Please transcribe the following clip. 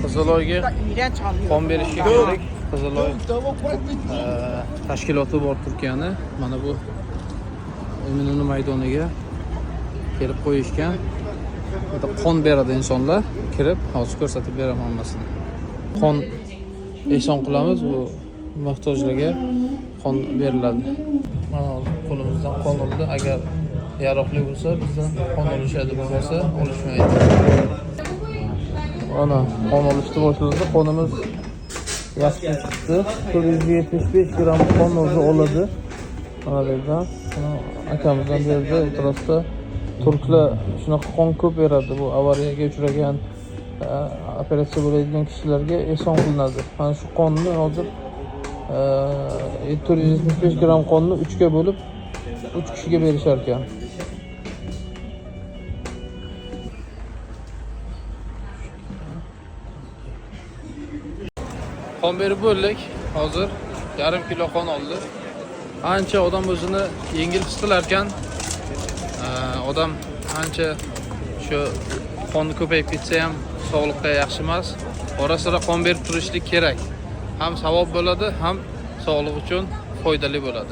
Qiziloyga qon berishga kerak. Qiziloy tashkiloti bor Turkiyani. Mana bu Eminönü maydoniga kelib qo'yishgan. Burada qon beradi insonlar kirib, hozir ko'rsatib beraman hammasini. Qon ehson qilamiz, bu muhtojlarga qon beriladi. Mana qo'limizdan qon oldi. Agar yaroqli bo'lsa, bizdan qon olishadi, bo'lmasa olishmaydi. Ana qon olishni boshladi. Qonimiz yaxshi chiqdi. 175 gram qon o'zi oladi. Mana bu yerdan akamizdan berdi. Atrofda turklar shunaqa qon ko'p beradi. Bu avariyaga uchragan, operatsiya bo'ladigan kishilarga ehson qilinadi. Mana shu qonni hozir 475 gram qonni 3 ga bo'lib 3 kishiga berishar ekan. Qon berib bo'ldik. Hozir yarim kilo qon oldi. Ancha odam o'zini yengil his qilar ekan. Odam ancha shu qonni ko'payib ketsa ham sog'liqqa yaxshi emas. Ora-sira qon berib turishlik kerak. Ham savob bo'ladi, ham sog'liq uchun foydali bo'ladi.